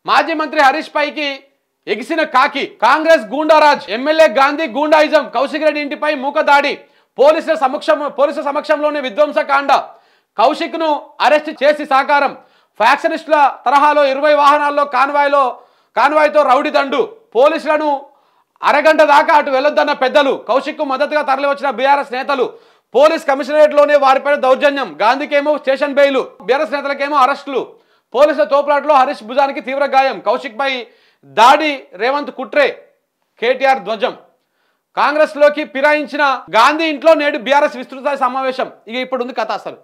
మాజీ మంత్రి హరీష్ పైకి ఎగిసిన కాకి. కాంగ్రెస్ గూండారాజ్, ఎమ్మెల్యే గాంధీ గూండాయిజం, కౌశిక్ రెడ్డి ఇంటిపై మూకదాడి, పోలీసుల సమక్షంలోనే విధ్వంసకాండ, కౌశిక్ ను అరెస్ట్ చేసి సాకారం, ఫ్యాక్షనిస్టుల తరహాలో 20 వాహనాల్లో కాన్వాయ్తో రౌడీ దండు, పోలీసులను అరగంట దాకా అటు వెళ్లొద్దన్న పెద్దలు, కౌశిక్ కు మద్దతుగా తరలివచ్చిన బీఆర్ఎస్ నేతలు, పోలీస్ కమిషనరేట్లోనే వారిపై దౌర్జన్యం, గాంధీకేమో స్టేషన్ బెయిలు, బీఆర్ఎస్ నేతలకేమో అరెస్టులు, పోలీసుల తోపులాటలో హరీష్ భుజానికి తీవ్ర గాయం, కౌశిక్ పై దాడి, రేవంత్ కుట్రే, కేటీఆర్ ధ్వజం. కాంగ్రెస్ లోకి ఫిరాయించిన గాంధీ ఇంట్లో నేడు బీఆర్ఎస్ విస్తృత సమావేశం. ఇక ఇప్పుడు ఉంది కథ. అసలు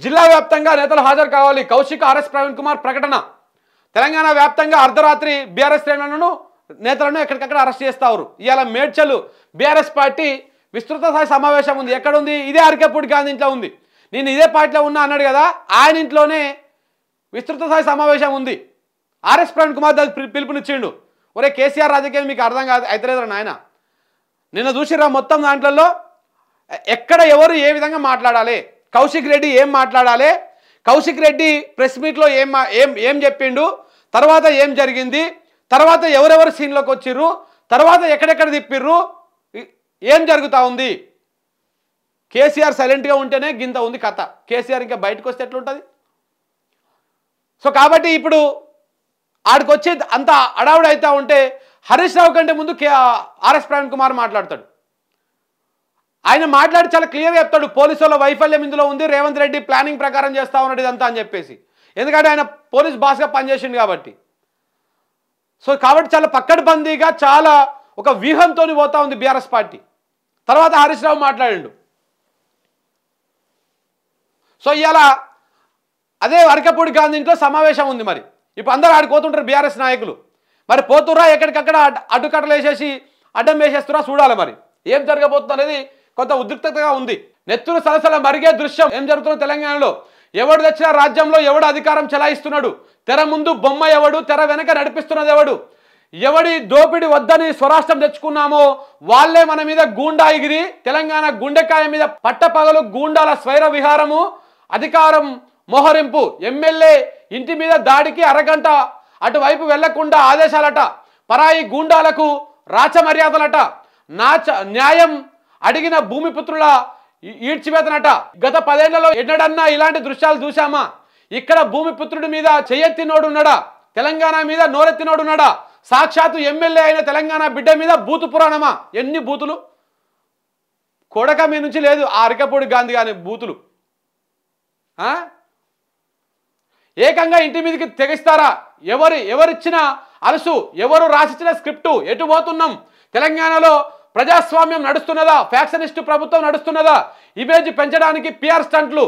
జిల్లా వ్యాప్తంగా నేతలు హాజరు కావాలి, కౌశిక్ ఆర్ఎస్ ప్రవీణ్ కుమార్ ప్రకటన. తెలంగాణ వ్యాప్తంగా అర్ధరాత్రి బీఆర్ఎస్ నేతలను ఎక్కడికక్కడ అరెస్ట్ చేస్తారు. ఇవాళ మేడ్చల్ బీఆర్ఎస్ పార్టీ విస్తృత స్థాయి సమావేశం ఉంది. ఎక్కడుంది? ఇదే అరకెప్పుడు గాంధీ ఇంట్లో ఉంది. నేను ఇదే పార్టీలో ఉన్నా అన్నాడు కదా, ఆయన ఇంట్లోనే విస్తృత స్థాయి సమావేశం ఉంది. ఆర్ఎస్ ప్రవీణ్ కుమార్ పిలుపునిచ్చిండు. ఒరే కేసీఆర్ రాజకీయం మీకు అర్థం కాదు అయితేలేదురా నాయన. నిన్న చూసిరా మొత్తం దాంట్లో ఎక్కడ ఎవరు ఏ విధంగా మాట్లాడాలి, కౌశిక్ రెడ్డి ఏం మాట్లాడాలి, కౌశిక్ రెడ్డి ప్రెస్ మీట్లో ఏం చెప్పిండు, తర్వాత ఏం జరిగింది, తర్వాత ఎవరెవరు సీన్లోకి వచ్చిర్రు, తర్వాత ఎక్కడెక్కడ తిప్పిర్రు, ఏం జరుగుతూ ఉంది. కేసీఆర్ సైలెంట్గా ఉంటేనే గింత ఉంది కథ. కేసీఆర్ ఇంకా బయటకు వస్తే ఎట్లుంటుంది? సో కాబట్టి ఇప్పుడు ఆడికి వచ్చి అంత అడావుడు అవుతూ ఉంటే హరీష్ రావు కంటే ముందు ఆర్ఎస్ ప్రవీణ్ కుమార్ మాట్లాడతాడు. ఆయన మాట్లాడి చాలా క్లియర్గా చెప్తాడు, పోలీసుల వైఫల్యం ఇందులో ఉంది, రేవంత్ రెడ్డి ప్లానింగ్ ప్రకారం చేస్తూ ఉన్నాడు ఇదంతా అని చెప్పేసి. ఎందుకంటే ఆయన పోలీస్ బాస్గా పనిచేసిండు కాబట్టి. సో కాబట్టి చాలా పక్కడబందీగా చాలా ఒక వ్యూహంతో పోతా ఉంది బీఆర్ఎస్ పార్టీ. తర్వాత హరీష్ రావు మాట్లాడిండు. సో ఇవాళ అదే అరకపూడి గాంధీ ఇంట్లో సమావేశం ఉంది. మరి ఇప్పుడు అందరూ ఆడికి పోతుంటారు బీఆర్ఎస్ నాయకులు. మరి పోతురా ఎక్కడికక్కడ అడ్డుకట్టలు వేసేసి అడ్డం వేసేస్తురా చూడాలి. మరి ఏం జరగబోతుంది అనేది కొంత ఉద్రిక్తతగా ఉంది. నెత్తురు సలసల మరిగే దృశ్యం ఏం జరుగుతుందో తెలంగాణలో. ఎవడు తెచ్చిన రాజ్యంలో ఎవడు అధికారం చెలాయిస్తున్నాడు, తెర ముందు బొమ్మ ఎవడు, తెర వెనక నడిపిస్తున్నది ఎవడు, ఎవడి దోపిడి వద్దని స్వరాష్ట్రం తెచ్చుకున్నామో వాళ్ళే మన మీద గూండాయిగిరి, తెలంగాణ గుండెకాయ మీద పట్టపగలు గూండాల స్వైర విహారము, అధికారం మోహరింపు, ఎమ్మెల్యే ఇంటి మీద దాడికి అరగంట అటువైపు వెళ్లకుండా ఆదేశాలట, పరాయి గూండాలకు రాచ మర్యాదలట, న్యాయం అడిగిన భూమిపుత్రుల ఈడ్చివేతనట. గత 10 ఏళ్లలో ఎన్నడన్నా ఇలాంటి దృశ్యాలు చూశామా? ఇక్కడ భూమిపుత్రుడి మీద చెయ్యెత్తినోడున్నాడా, తెలంగాణ మీద నోరెత్తినోడున్నాడా? సాక్షాత్తు ఎమ్మెల్యే అయిన తెలంగాణ బిడ్డ మీద బూతు పురాణమా? ఎన్ని బూతులు! కొడక మీ నుంచి లేదు ఆ అరకపూడి గాంధీ గారి బూతులు. ఏకంగా ఇంటి మీదకి తెగిస్తారా? ఎవరిచ్చిన అలసు, ఎవరు రాసిచ్చిన స్క్రిప్టు, ఎటు పోతున్నాం? తెలంగాణలో ప్రజాస్వామ్యం నడుస్తున్నదా? ఫ్యాక్షనిస్టు ప్రభుత్వం నడుస్తున్నదా? ఇమేజ్ పెంచడానికి పిఆర్ స్టంట్లు,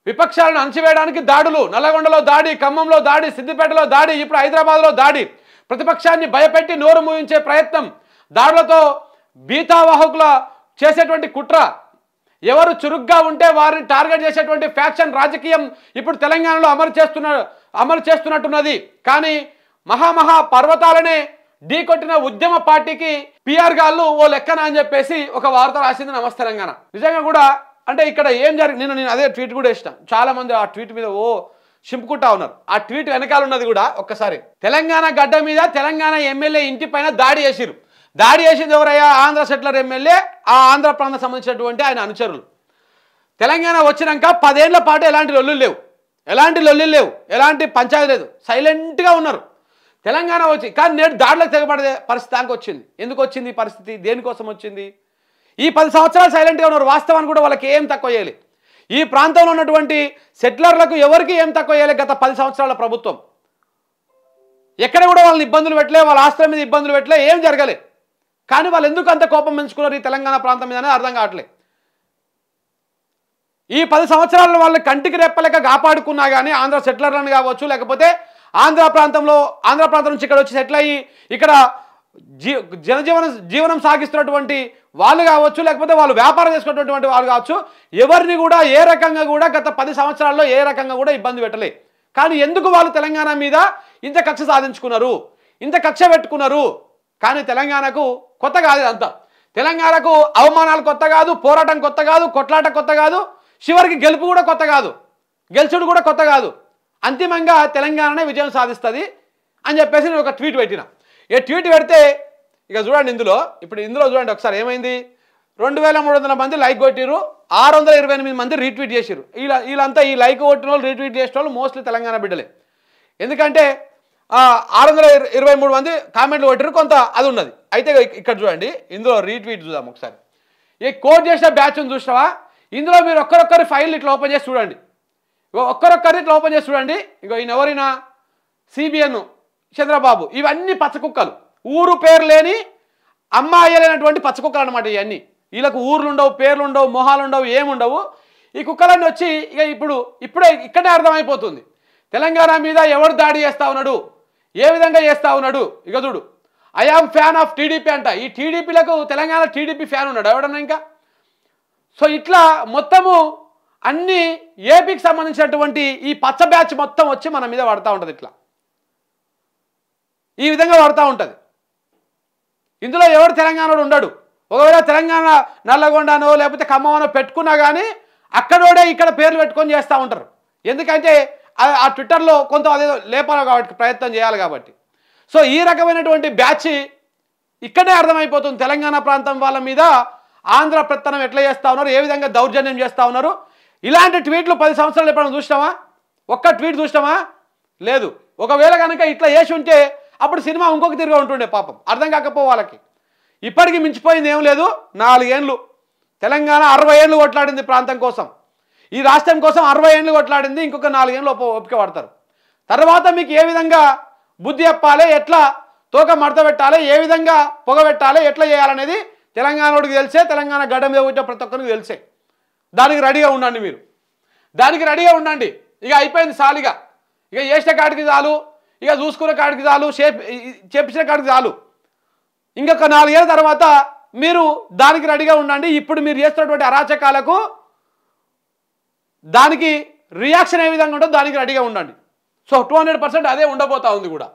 విపక్షాలను అణచివేయడానికి దాడులు, నల్లగొండలో దాడి, ఖమ్మంలో దాడి, సిద్దిపేటలో దాడి, ఇప్పుడు హైదరాబాద్లో దాడి, ప్రతిపక్షాన్ని భయపెట్టి నోరు మూయించే ప్రయత్నం, దాడులతో బీతావాహకుల చేసేటువంటి కుట్ర, ఎవరు చురుగ్గా ఉంటే వారిని టార్గెట్ చేసేటువంటి ఫ్యాక్షన్ రాజకీయం ఇప్పుడు తెలంగాణలో అమలు చేస్తున్నట్టున్నది. కానీ మహామహా పర్వతాలనే ఢీకొట్టిన ఉద్యమ పార్టీకి పిఆర్ గాళ్ళు ఓ లెక్కన అని చెప్పేసి ఒక వార్త రాసింది నమస్తే తెలంగాణ. నిజంగా కూడా అంటే ఇక్కడ ఏం జరిగింది, నేను అదే ట్వీట్ కూడా ఇష్టం. చాలా మంది ఆ ట్వీట్ మీద చింపుకుంటా ఉన్నారు. ఆ ట్వీట్ వెనకాల ఉన్నది కూడా ఒక్కసారి, తెలంగాణ గడ్డ మీద తెలంగాణ ఎమ్మెల్యే ఇంటి పైన దాడి చేసిరు. దాడి చేసింది ఎవరయ్యా? ఆంధ్ర సెటిలర్ ఎమ్మెల్యే, ఆ ఆంధ్ర ప్రాంతం సంబంధించినటువంటి ఆయన అనుచరులు. తెలంగాణ వచ్చినాక 10 ఏళ్ల పాటు ఎలాంటి లొల్లులు లేవు, ఎలాంటి పంచాయతీ లేదు, సైలెంట్గా ఉన్నారు. తెలంగాణ వచ్చి కానీ నేడు దాడులకు తెగబడే పరిస్థితి దానికి వచ్చింది. ఎందుకు వచ్చింది పరిస్థితి? దేనికోసం వచ్చింది? ఈ 10 సంవత్సరాలు సైలెంట్గా ఉన్నారు. వాస్తవానికి కూడా వాళ్ళకి ఏం తక్కువ చేయాలి, ఈ ప్రాంతంలో ఉన్నటువంటి సెటిలర్లకు ఎవరికి ఏం తక్కువ చేయాలి? గత 10 సంవత్సరాల ప్రభుత్వం ఎక్కడ కూడా వాళ్ళని ఇబ్బందులు పెట్టలే, వాళ్ళ ఆస్తుల మీద ఇబ్బందులు పెట్టలే, ఏం జరగలే. కానీ వాళ్ళు ఎందుకు అంత కోపం పెంచుకున్నారు ఈ తెలంగాణ ప్రాంతం మీద అనేది అర్థం కావట్లే. ఈ 10 సంవత్సరాల్లో వాళ్ళు కంటికి రెప్పలేక కాపాడుకున్నా కానీ ఆంధ్ర సెటిలర్లను కావచ్చు, లేకపోతే ఆంధ్ర ప్రాంతం నుంచి ఇక్కడ వచ్చి సెటిల్ అయ్యి ఇక్కడ జీవనం సాగిస్తున్నటువంటి వాళ్ళు కావచ్చు, లేకపోతే వాళ్ళు వ్యాపారం చేసుకున్నటువంటి వాళ్ళు కావచ్చు, ఎవరిని కూడా ఏ రకంగా కూడా గత 10 సంవత్సరాల్లో ఏ రకంగా కూడా ఇబ్బంది పెట్టలే. కానీ ఎందుకు వాళ్ళు తెలంగాణ మీద ఇంత కక్ష సాధించుకున్నారు, ఇంత కక్ష పెట్టుకున్నారు? కానీ తెలంగాణకు కొత్త కాదు ఇదంతా. తెలంగాణకు అవమానాలు కొత్త కాదు, పోరాటం కొత్త కాదు, కొట్లాట కొత్త కాదు, చివరికి గెలుపు కూడా కొత్త కాదు, గెలుచుడు కూడా కొత్త కాదు. అంతిమంగా తెలంగాణనే విజయం సాధిస్తుంది అని చెప్పేసి నేను ఒక ట్వీట్ పెట్టిన. ఈ ట్వీట్ పెడితే ఇక చూడండి ఇందులో చూడండి ఒకసారి ఏమైంది. 2300 మంది లైక్ కొట్టిరు, 628 మంది రీట్వీట్ చేసిరు. వీళ్ళంతా ఈ లైక్ కొట్టిన వాళ్ళు రీట్వీట్ చేసిన వాళ్ళు మోస్ట్లీ తెలంగాణ బిడ్డలే. ఎందుకంటే 623 మంది కామెంట్లు కొట్టిరు, కొంత అది ఉన్నది. అయితే ఇక్కడ చూడండి, ఇందులో రీట్వీట్ చూద్దాం ఒకసారి. ఈ కోట్ చేసిన బ్యాచ్ను చూసినావా, ఇందులో మీరు ఒక్కరొక్కరి ఫైల్ ఇట్లా ఓపెన్ చేసి చూడండి. ఒక్కరొక్కరి ఇట్లా ఓపెన్ చేసి చూడండి. ఇగో ఈయన ఎవరైనా సిబిఎన్ చంద్రబాబు, ఇవన్నీ పచ్చకుక్కలు, ఊరు పేరు లేని అమ్మాయి లేనటువంటి పచ్చకుక్కలు అనమాట. ఇవన్నీ వీళ్ళకు ఊర్లు ఉండవు, పేర్లు ఉండవు, మొహాలు ఉండవు, ఏముండవు. ఈ కుక్కలన్నీ వచ్చి ఇక ఇప్పుడే ఇక్కడే అర్థమైపోతుంది తెలంగాణ మీద ఎవరు దాడి చేస్తా ఉన్నాడు, ఏ విధంగా చేస్తా ఉన్నాడు. ఇక చూడు, I am fan of TDP అంట. ఈ టీడీపీలకు తెలంగాణ టీడీపీ ఫ్యాన్ ఉన్నాడు ఎవడన్నా ఇంకా. సో ఇట్లా మొత్తము అన్ని ఏపీకి సంబంధించినటువంటి ఈ పచ్చ బ్యాచ్ మొత్తం వచ్చి మన మీద పడతా ఉంటుంది. ఇట్లా ఈ విధంగా పడతా ఉంటుంది. ఇందులో ఎవరు తెలంగాణలో ఉండడు. ఒకవేళ తెలంగాణ నల్లగొండనో లేకపోతే ఖమ్మమనో పెట్టుకున్నా కానీ అక్కడోడే ఇక్కడ పేర్లు పెట్టుకొని చేస్తూ ఉంటారు. ఎందుకంటే ఆ ట్విట్టర్లో కొంత అదేదో లేపాలి కాబట్టి, ప్రయత్నం చేయాలి కాబట్టి. సో ఈ రకమైనటువంటి బ్యాచ్ ఇక్కడే అర్థమైపోతుంది తెలంగాణ ప్రాంతం వాళ్ళ మీద ఆంధ్ర ప్రత్తనం ఎట్లా చేస్తూ ఉన్నారు, ఏ విధంగా దౌర్జన్యం చేస్తూ ఉన్నారు. ఇలాంటి ట్వీట్లు 10 సంవత్సరాలు ఎప్పుడైనా చూసినామా? ఒక్క ట్వీట్ చూసినామా? లేదు. ఒకవేళ కనుక ఇట్లా చేసి ఉంటే అప్పుడు సినిమా ఇంకొక తిరిగా ఉంటుండే. పాపం అర్థం కాకపో వాళ్ళకి. ఇప్పటికీ మించిపోయింది ఏం లేదు. 4 ఏళ్ళు తెలంగాణ 60 ఏళ్ళు కొట్లాడింది ప్రాంతం కోసం, ఈ రాష్ట్రం కోసం 60 ఏళ్ళు కొట్లాడింది. ఇంకొక 4 ఏళ్ళు ఓపిక పడతారు. తర్వాత మీకు ఏ విధంగా బుద్ధి చెప్పాలి, ఎట్లా తోక మడత పెట్టాలి, ఏ విధంగా పొగబెట్టాలి, ఎట్లా చేయాలనేది తెలంగాణోడికి తెలిసే, తెలంగాణ గడ్డ మీద కూర్చో ప్రతి ఒక్కరికి తెలిసే. దానికి రెడీగా ఉండండి మీరు, దానికి రెడీగా ఉండండి. ఇక అయిపోయింది సాలిగా. ఇక చేసిన కాడికి చాలు, ఇక చూసుకునే కాడికి చాలు, చేపించిన కాడికి చాలు. ఇంకొక 4 ఏళ్ళ తర్వాత మీరు దానికి రెడీగా ఉండండి. ఇప్పుడు మీరు చేస్తున్నటువంటి అరాచకాలకు దానికి రియాక్షన్ ఏ విధంగా ఉంటుందో దానికి రెడీగా ఉండండి. సో 200% అదే ఉండబోతా ఉంది కూడా.